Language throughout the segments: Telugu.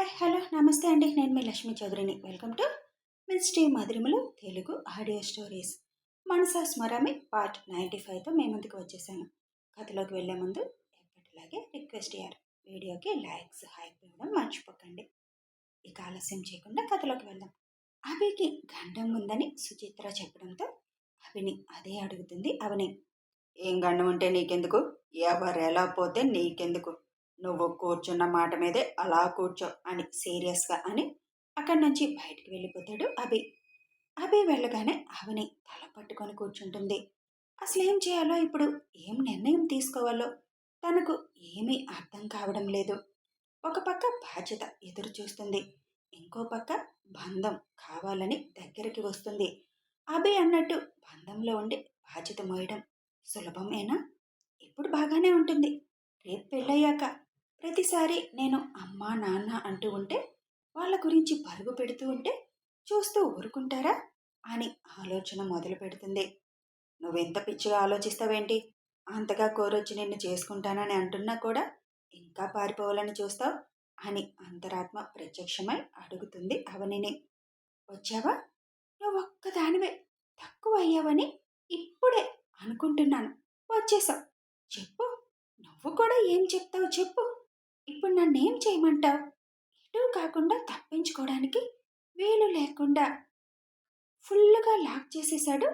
హాయ్! హలో! నమస్తే అండి. నేను మీ లక్ష్మీ చౌదరిని. వెల్కమ్ టు మిస్టీ మధురిమలు Telugu audio stories. Manasa Smarami part 95తో మీ ముందుకు వచ్చేసాను. కథలోకి వెళ్ళే ముందు ఎప్పటిలాగే రిక్వెస్ట్ ఇయ్యారు. వీడియోకి లైక్స్, హైప్ ఇవ్వడం మర్చిపోకండి. ఇక ఆలస్యం చేయకుండా కథలోకి వెళ్దాం. అభికి గండం ఉందని సుచిత్ర చెప్పడంతో అభిని అదే అడుగుతుంది అవని. ఏం గండం ఉంటే నీకెందుకు? ఎవరెలా పోతే నీకెందుకు? నువ్వు కూర్చున్న మాట మీదే అలా కూర్చో అని సీరియస్గా అని అక్కడి నుంచి బయటికి వెళ్ళిపోతాడు అభి. అభి వెళ్ళగానే అవని తల పట్టుకొని కూర్చుంటుంది. అసలేం చేయాలో ఇప్పుడు, ఏం నిర్ణయం తీసుకోవాలో తనకు ఏమీ అర్థం కావడం లేదు. ఒక పక్క బాధ్యత ఎదురు చూస్తుంది, ఇంకో పక్క బంధం కావాలని దగ్గరికి వస్తుంది. అభి అన్నట్టు బంధంలో ఉండి బాధ్యత మోయడం సులభమేనా? ఇప్పుడు బాగానే ఉంటుంది, రేపు పెళ్ళయ్యాక ప్రతిసారి నేను అమ్మా నాన్న అంటూ ఉంటే, వాళ్ళ గురించి పరుగు పెడుతూ ఉంటే చూస్తూ ఊరుకుంటారా అని ఆలోచన మొదలు పెడుతుంది. నువ్వెంత పిచ్చిగా ఆలోచిస్తావేంటి? అంతగా కోరొచ్చి నిన్ను చేసుకుంటానని అంటున్నా కూడా ఇంకా పారిపోవాలని చూస్తావు అని అంతరాత్మ ప్రత్యక్షమై అడుగుతుంది అవనిని. వచ్చావా? నువ్వొక్కదానివే తక్కువ అయ్యావని ఇప్పుడే అనుకుంటున్నాను. వచ్చేసావు. చెప్పు, నువ్వు కూడా ఏం చెప్తావు చెప్పు. ఇప్పుడు నన్నేం చేయమంటావు? ఎటూ కాకుండా తప్పించుకోవడానికి వీలు లేకుండా ఫుల్లుగా లాక్ చేసేశాడు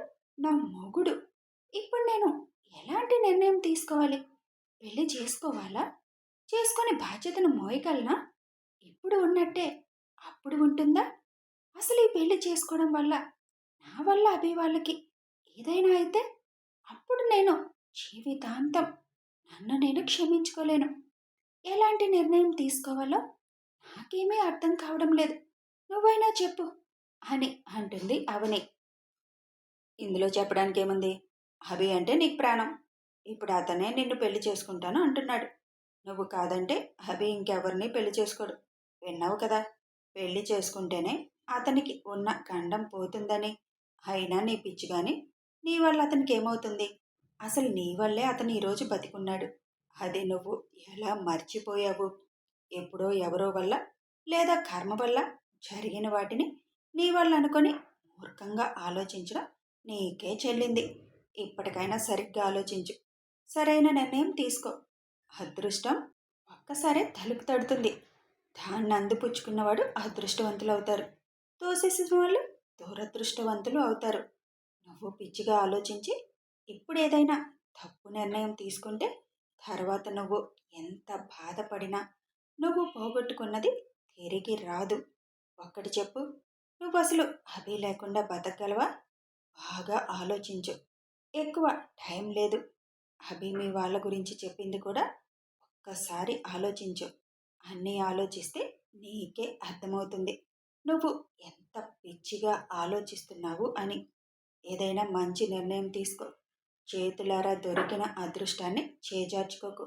నా మొగుడు. ఇప్పుడు నేను ఎలాంటి నిర్ణయం తీసుకోవాలి? పెళ్లి చేసుకోవాలా? చేసుకొని బాధ్యతను మోయగలనా? ఇప్పుడు ఉన్నట్టే అప్పుడు ఉంటుందా? అసలు ఈ పెళ్లి చేసుకోవడం వల్ల నా వల్ల అభి వాళ్ళకి ఏదైనా అయితే అప్పుడు నేను జీవితాంతం నన్ను నేను క్షమించుకోలేను. ఎలాంటి నిర్ణయం తీసుకోవాలో నాకేమీ అర్థం కావడం లేదు. నువ్వైనా చెప్పు అని అంటుంది అవని. ఇందులో చెప్పడానికి ఏముంది? అభి అంటే నీకు ప్రాణం. ఇప్పుడు అతనే నిన్ను పెళ్లి చేసుకుంటాను అంటున్నాడు. నువ్వు కాదంటే అభి ఇంకెవరిని పెళ్లి చేసుకోడు. విన్నావు కదా? పెళ్లి చేసుకుంటేనే అతనికి ఉన్న గండం పోతుందని. అయినా నీ పిచ్చి గాని, నీ వల్ల అతనికి ఏమవుతుంది? అసలు నీ వల్లే అతను ఈరోజు బతికున్నాడు. అది నువ్వు ఎలా మర్చిపోయావు? ఎప్పుడో ఎవరో వల్ల లేదా కర్మ వల్ల జరిగిన వాటిని నీ వల్ల అనుకొని మూర్ఖంగా ఆలోచించడం నీకే చెల్లింది. ఇప్పటికైనా సరిగ్గా ఆలోచించు, సరైన నిర్ణయం తీసుకో. అదృష్టం ఒక్కసారే తలుపు తడుతుంది. దాన్ని అందిపుచ్చుకున్నవాడు అదృష్టవంతులు అవుతారు, తోసేసిన వాళ్ళు దురదృష్టవంతులు అవుతారు. నువ్వు పిచ్చిగా ఆలోచించి ఇప్పుడు ఏదైనా తప్పు నిర్ణయం తీసుకుంటే తర్వాత నువ్వు ఎంత బాధపడినా నువ్వు పోగొట్టుకున్నది తిరిగి రాదు. ఒక్కటి చెప్పు, నువ్వు అసలు అభి లేకుండా బతకగలవా? బాగా ఆలోచించు. ఎక్కువ టైం లేదు. అభి మీ వాళ్ళ గురించి చెప్పింది కూడా ఒక్కసారి ఆలోచించు. అన్నీ ఆలోచిస్తే నీకే అర్థమవుతుంది నువ్వు ఎంత పిచ్చిగా ఆలోచిస్తున్నావు అని. ఏదైనా మంచి నిర్ణయం తీసుకో. చేతులారా దొరికిన అదృష్టాన్ని చేజార్చుకోకు.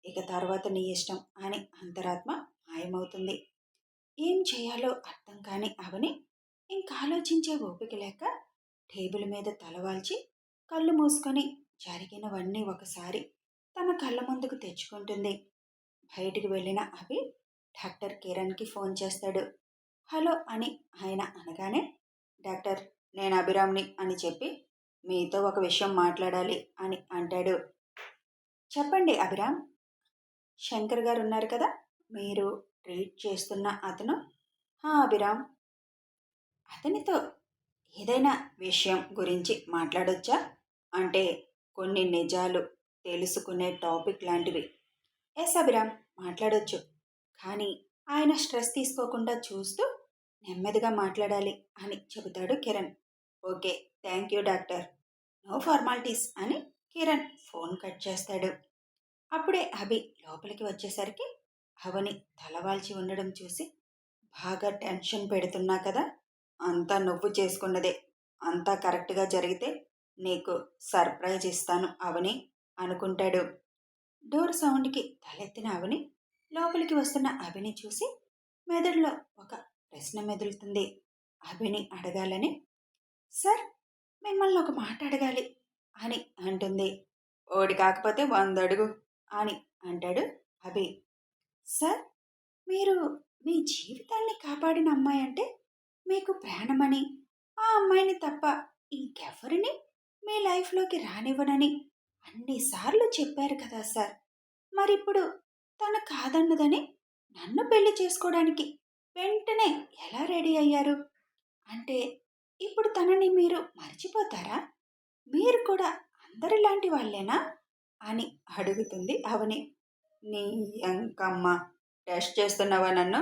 ఇక తర్వాత నీ ఇష్టం అని అంతరాత్మ మాయమవుతుంది. ఏం చేయాలో అర్థం కాని అవని ఇంకాలోచించే ఓపిక లేక టేబుల్ మీద తలవాల్చి కళ్ళు మూసుకొని జరిగినవన్నీ ఒకసారి తన కళ్ళ ముందుకు తెచ్చుకుంటుంది. బయటికి వెళ్ళిన అభి డాక్టర్ కిరణ్కి ఫోన్ చేస్తాడు. హలో అని ఆయన అనగానే, డాక్టర్, నేను అభిరామ్ని అని చెప్పి మీతో ఒక విషయం మాట్లాడాలి అని అంటాడు. చెప్పండి అభిరామ్. శంకర్ గారు ఉన్నారు కదా, మీరు ట్రీట్ చేస్తున్న అతను? అభిరామ్. అతనితో ఏదైనా విషయం గురించి మాట్లాడొచ్చా? అంటే కొన్ని నిజాలు తెలుసుకునే టాపిక్ లాంటివి. ఎస్ అభిరామ్, మాట్లాడొచ్చు. కానీ ఆయన స్ట్రెస్ తీసుకోకుండా చూస్తూ నెమ్మదిగా మాట్లాడాలి అని చెబుతాడు Kiran. Okay, thank you doctor. No formalities అని కిరణ్ ఫోన్ కట్ చేస్తాడు. అప్పుడే అభి లోపలికి వచ్చేసరికి అవని తలవాల్చి ఉండడం చూసి, బాగా టెన్షన్ పెడుతున్నా కదా, అంతా నువ్వు చేసుకున్నదే. అంతా కరెక్ట్గా జరిగితే నీకు సర్ప్రైజ్ ఇస్తాను అవని అనుకుంటాడు. డోర్ సౌండ్కి తలెత్తిన అవని లోపలికి వస్తున్న అభిని చూసి మెదడులో ఒక ప్రశ్న మెదులుతుంది. అభిని అడగాలని. సార్, మిమ్మల్ని ఒక మాట అడగాలి అని అంటుంది. ఓడి కాకపోతే 100 అడుగు అని అంటాడు అభి. సార్, మీరు మీ జీవితాన్ని కాపాడిన అమ్మాయి అంటే మీకు ప్రాణమని, ఆ అమ్మాయిని తప్ప ఇంకెవరిని మీ లైఫ్‌లోకి రానివ్వనని అన్నిసార్లు చెప్పారు కదా సార్. మరిప్పుడు తను కాదన్నదని నన్ను పెళ్లి చేసుకోవడానికి వెంటనే ఎలా రెడీ అయ్యారు? అంటే ఇప్పుడు తనని మీరు మర్చిపోతారా? మీరు కూడా అందరిలాంటి వాళ్ళేనా? అని అడుగుతుంది అవని. నీ యంకమ్మ! టెస్ట్ చేస్తున్నావా నన్ను?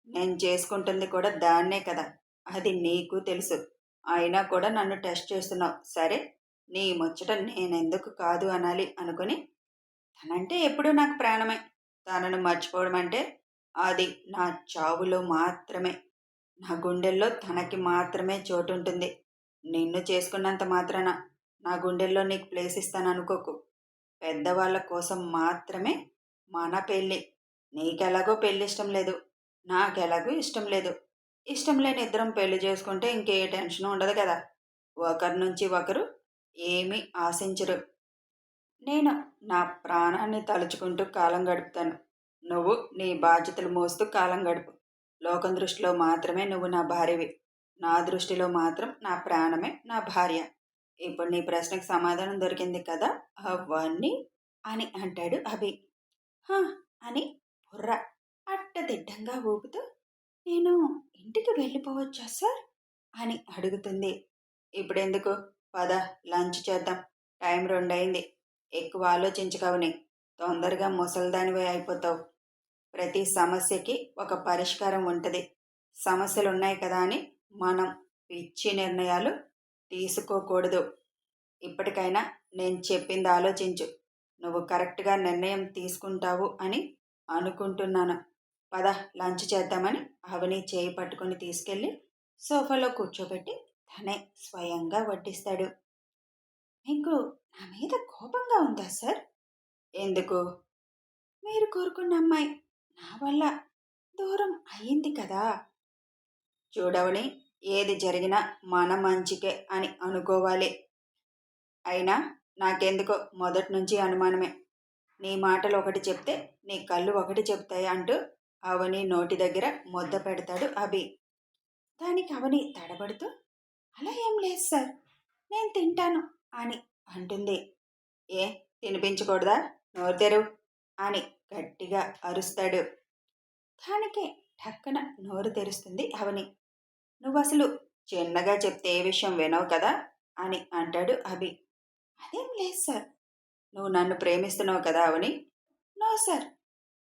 నేను చేసుకుంటుంది కూడా దాన్నే కదా! అది నీకు తెలుసు. అయినా కూడా నన్ను టెస్ట్ చేస్తున్నావు. సరే, నీ ముచ్చట నేనెందుకు కాదు అనాలి అనుకుని, తనంటే ఎప్పుడూ నాకు ప్రాణమే. తనను మర్చిపోవడం అంటే అది నా చావులో మాత్రమే. నా గుండెల్లో తనకి మాత్రమే చోటుంటుంది. నిన్ను చేసుకున్నంత మాత్రాన నా గుండెల్లో నీకు ప్లేస్ ఇస్తాననుకోకు. పెద్దవాళ్ళ కోసం మాత్రమే మన పెళ్ళి. నీకెలాగో పెళ్ళిష్టం లేదు. నాకెలాగో ఇష్టం లేదు. ఇష్టం లేని ఇద్దరం పెళ్లి చేసుకుంటే ఇంకే టెన్షను ఉండదు కదా! ఒకరి నుంచి ఒకరు ఏమీ ఆశించరు. నేను నా ప్రాణాన్ని తలుచుకుంటూ కాలం గడుపుతాను. నువ్వు నీ బాధ్యతలు మోస్తూ కాలం గడుపు. లోకం దృష్టిలో మాత్రమే నువ్వు నా భార్యవి. నా దృష్టిలో మాత్రం నా ప్రాణమే నా భార్య. ఇప్పుడు నీ ప్రశ్నకు సమాధానం దొరికింది కదా! అవన్నీ అని అంటాడు అభి. హా! అని బుర్ర అడ్డదిడ్డంగా ఊపుతూ, నేను ఇంటికి వెళ్ళిపోవచ్చా సార్? అని అడుగుతుంది. ఇప్పుడెందుకు? పద, లంచ్ చేద్దాం. టైం 2 అయింది. ఎక్కువ ఆలోచించకవని. తొందరగా ముసల్దానివే అయిపోతావు. ప్రతి సమస్యకి ఒక పరిష్కారం ఉంటది. సమస్యలున్నాయి కదా అని మనం పిచ్చి నిర్ణయాలు తీసుకోకూడదు. ఇప్పటికైనా నేను చెప్పింది ఆలోచించు. నువ్వు కరెక్ట్‌గా నిర్ణయం తీసుకుంటావు అని అనుకుంటున్నాను. పద, లంచ్ చేద్దామని అవని చేయి పట్టుకొని తీసుకెళ్ళి సోఫాలో కూర్చోబెట్టి తనే స్వయంగా వడ్డిస్తాడు. మీకు నా మీద కోపంగా ఉందా సార్? ఎందుకు? మీరు కోరుకున్న అమ్మాయి నా వల్ల దూరం అయ్యింది కదా! చూడవని, ఏది జరిగినా మన మంచికే అని అనుకోవాలి. అయినా నాకెందుకో మొదటి నుంచి అనుమానమే. నీ మాటలు ఒకటి చెప్తే నీ కళ్ళు ఒకటి చెప్తాయి అంటూ అవని నోటి దగ్గర ముద్ద పెడతాడు అభి. దానికి అవని తడబడుతూ, అలా ఏం లేదు సార్, నేను తింటాను అని అంటుంది. ఏ, తినిపించకూడదా? నోరు తెరువు అని గట్టిగా అరుస్తాడు. దానికి ఠక్కన నోరు తెరుస్తుంది అవని. నువ్వసలు చిన్నగా చెప్తే ఏ విషయం వినవు కదా అని అంటాడు అభి. అదేం లేదు సార్. నువ్వు నన్ను ప్రేమిస్తున్నావు కదా అవని? No sir.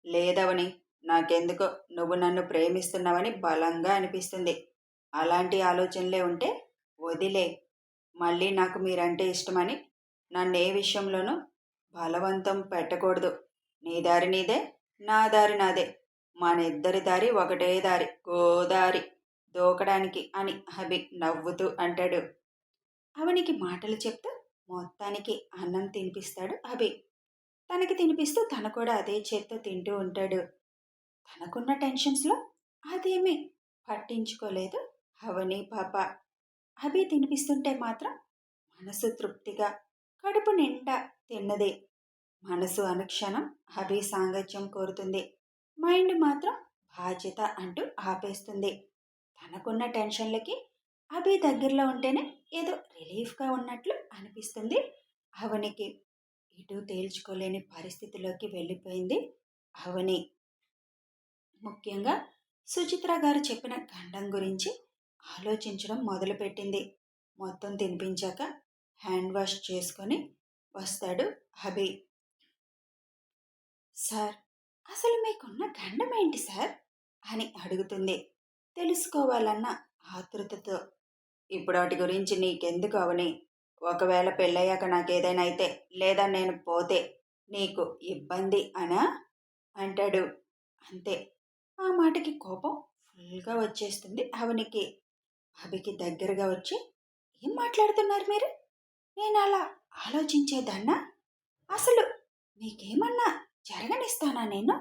లేదవని, నాకెందుకో నువ్వు నన్ను ప్రేమిస్తున్నావని బలంగా అనిపిస్తుంది. అలాంటి ఆలోచనలే ఉంటే వదిలే. మళ్ళీ నాకు మీరంటే ఇష్టమని నన్నే విషయంలోనూ బలవంతం పెట్టకూడదు. నీ దారి నీదే, నా దారి నాదే. మనిద్దరి దారి ఒకటే దారి, గోదారి దూకడానికి అని అభి నవ్వుతూ అంటాడు. అవనికి మాటలు చెప్తూ మొత్తానికి అన్నం తినిపిస్తాడు అభి. తనకి తినిపిస్తూ తను కూడా అదే చేత్తో తింటూ ఉంటాడు. తనకున్న టెన్షన్స్లో అదేమీ పట్టించుకోలేదు అవని పాప. అభి తినిపిస్తుంటే మాత్రం మనసు తృప్తిగా, కడుపు నిండా తిన్నది. మనసు అనుక్షణం అభి సాంగత్యం కోరుతుంది. మైండ్ మాత్రం బాధ్యత అంటూ ఆపేస్తుంది. తనకున్న టెన్షన్లకి అభి దగ్గరలో ఉంటేనే ఏదో రిలీఫ్గా ఉన్నట్లు అనిపిస్తుంది అవనికి. ఇటు తేల్చుకోలేని పరిస్థితిలోకి వెళ్ళిపోయింది అవని. ముఖ్యంగా సుచిత్ర గారు చెప్పిన గండం గురించి ఆలోచించడం మొదలుపెట్టింది. మొత్తం తినిపించాక హ్యాండ్ వాష్ చేసుకొని వస్తాడు అభి. సార్, అసలు మీకున్న గండం ఏంటి సార్ అని అడుగుతుంది తెలుసుకోవాలన్న ఆతృతతో. ఇప్పుడు వాటి గురించి నీకెందుకు అవని? ఒకవేళ పెళ్ళయ్యాక నాకేదైనా అయితే లేదా నేను పోతే నీకు ఇబ్బంది అనా అంటాడు. అంతే. ఆ మాటకి కోపం ఫుల్గా వచ్చేస్తుంది అవనికి. అభికి దగ్గరగా వచ్చి, ఏం మాట్లాడుతున్నారు మీరు? నేను అలా ఆలోచించేదాన్నా? అసలు మీకేమన్నా జరగనిస్తానా నేను?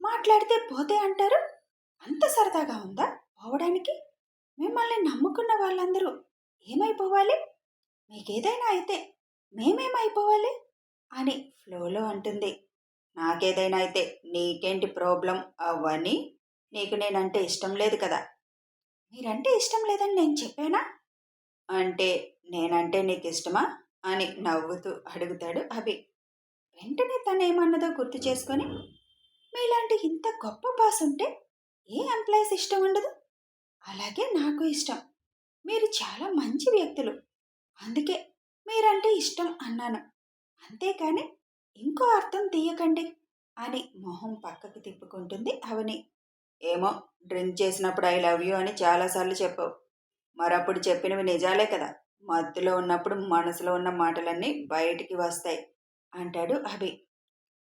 మాట్లాడితే పోతే అంటారు. అంత సరదాగా ఉందా పోవడానికి? మిమ్మల్ని నమ్ముకున్న వాళ్ళందరూ ఏమైపోవాలి? మీకేదైనా అయితే మేమేమైపోవాలి అని ఫ్లోలో అంటుంది. నాకేదైనా అయితే నీకేంటి ప్రాబ్లం అవని నీకు నేనంటే ఇష్టం లేదు కదా. మీరంటే ఇష్టం లేదని నేను చెప్పానా? అంటే నేనంటే నీకిష్టమా? అని నవ్వుతూ అడుగుతాడు అభి. వెంటనే తనేమన్నదో గుర్తు చేసుకొని, మీలాంటి ఇంత గొప్ప బాస్ ఉంటే ఏ ఎంప్లాయీస్ ఇష్టం ఉండదు? అలాగే నాకు ఇష్టం. మీరు చాలా మంచి వ్యక్తులు. అందుకే మీరంటే ఇష్టం అన్నాను. అంతేకాని ఇంకో అర్థం తీయకండి అని మొహం పక్కకు తిప్పుకుంటుంది అవని. ఏమో, డ్రింక్ చేసినప్పుడు ఐ లవ్ యూ అని చాలాసార్లు చెప్పావు. మరప్పుడు చెప్పినవి నిజాలే కదా. మత్తులో ఉన్నప్పుడు మనసులో ఉన్న మాటలన్నీ బయటికి వస్తాయి అంటాడు అభి.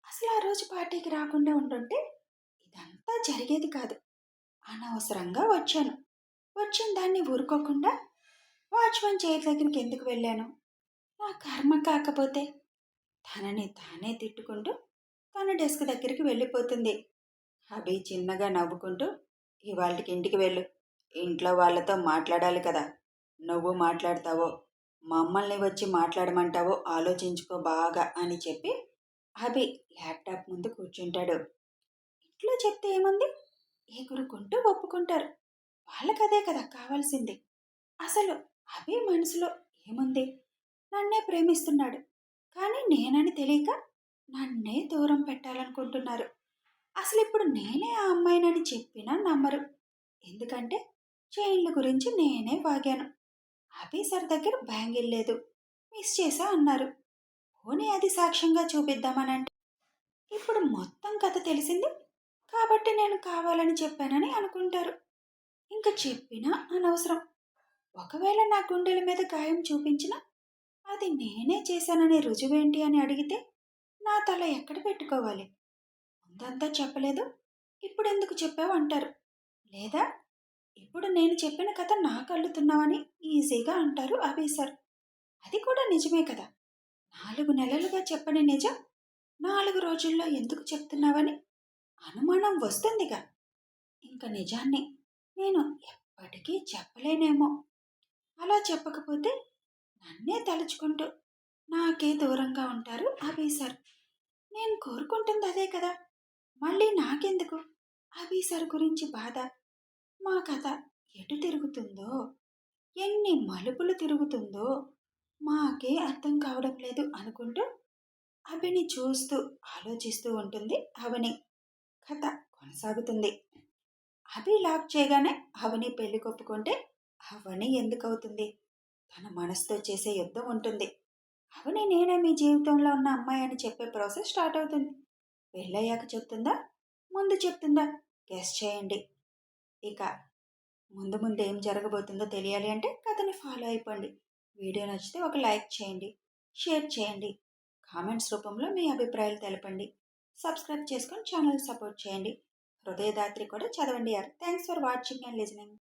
అసలు ఆ రోజు పార్టీకి రాకుండా ఉండుంటే ఇదంతా జరిగేది కాదు. అనవసరంగా వచ్చాను. వచ్చిన దాన్ని ఊరుకోకుండా వాచ్‌మెన్ చైర్ దగ్గరికి ఎందుకు వెళ్ళాను? నా కర్మ కాకపోతే తనని తానే తిట్టుకుంటూ తన డెస్క్ దగ్గరికి వెళ్ళిపోతుంది. అభి చిన్నగా నవ్వుకుంటూ, ఇవాల్టికి ఇంటికి వెళ్ళు. ఇంట్లో వాళ్ళతో మాట్లాడాలి కదా. నువ్వు మాట్లాడతావో, మమ్మల్ని వచ్చి మాట్లాడమంటావో ఆలోచించుకో బాగా అని చెప్పి అభి ల్యాప్టాప్ ముందు కూర్చుంటాడు. ఇంట్లో చెప్తే ఏముంది? ఎగురుకుంటూ ఒప్పుకుంటారు. వాళ్ళకదే కదా కావాల్సింది. అసలు అభి మనసులో ఏముంది? నన్నే ప్రేమిస్తున్నాడు. కానీ నేనని తెలియక నన్నే దూరం పెట్టాలనుకుంటున్నారు. అసలిప్పుడు నేనే ఆ అమ్మాయినని చెప్పినా నమ్మరు. ఎందుకంటే చైన్‌ల గురించి నేనే వాగాను. అభి సార్ దగ్గర బ్యాంగిల్ లేదు. మిస్ చేశా అన్నారు. పోనీ అది సాక్ష్యంగా చూపిద్దామనంటే ఇప్పుడు మొత్తం కథ తెలిసింది. కాబట్టి నేను కావాలని చెప్పానని అనుకుంటారు. ఇంక చెప్పినా అనవసరం. ఒకవేళ నా గుండెల మీద గాయం చూపించినా అది నేనే చేశాననే రుజువేంటి అని అడిగితే నా తల ఎక్కడ పెట్టుకోవాలి? ముందంతా చెప్పలేదు, ఇప్పుడెందుకు చెప్పావు అంటారు. లేదా ఇప్పుడు నేను చెప్పిన కథ నాకు అల్లుతున్నావని ఈజీగా అంటారు అభి సార్. అది కూడా నిజమే కదా. 4 నెలలుగా చెప్పని నిజం 4 రోజుల్లో ఎందుకు చెప్తున్నావని అనుమానం వస్తుందిగా. ఇంక నిజాన్ని నేను ఎప్పటికీ చెప్పలేనేమో. అలా చెప్పకపోతే నన్నే తలుచుకుంటూ నాకే దూరంగా ఉంటారు అభి సార్. నేను కోరుకుంటుంది అదే కదా. మళ్ళీ నాకెందుకు అభి సార్ గురించి బాధ? మా కథ ఎటు తిరుగుతుందో, ఎన్ని మలుపులు తిరుగుతుందో మాకే అర్థం కావడం లేదు అనుకుంటూ అభిని చూస్తూ ఆలోచిస్తూ ఉంటుంది అవని. కథ కొనసాగుతుంది. అభి లాక్ చేయగానే అవని పెళ్లి కొప్పుకుంటే అవని ఎందుకవుతుంది? తన మనసుతో చేసే యుద్ధం ఉంటుంది. అవని నేనే మీ జీవితంలో ఉన్న అమ్మాయి అని చెప్పే ప్రాసెస్ స్టార్ట్ అవుతుంది. పెళ్ళయ్యాక చెప్తుందా? ముందు చెప్తుందా? గెస్ చేయండి. ఇక ముందు ముందు ఏం జరగబోతుందో తెలియాలి అంటే కథని ఫాలో అయిపోండి. వీడియో నచ్చితే ఒక లైక్ చేయండి, షేర్ చేయండి, కామెంట్స్ రూపంలో మీ అభిప్రాయాలు తెలపండి. సబ్స్క్రైబ్ చేసుకొని ఛానల్ సపోర్ట్ చేయండి. హృదయదాత్రి కూడా చదవండి యార్. Thanks for watching and listening.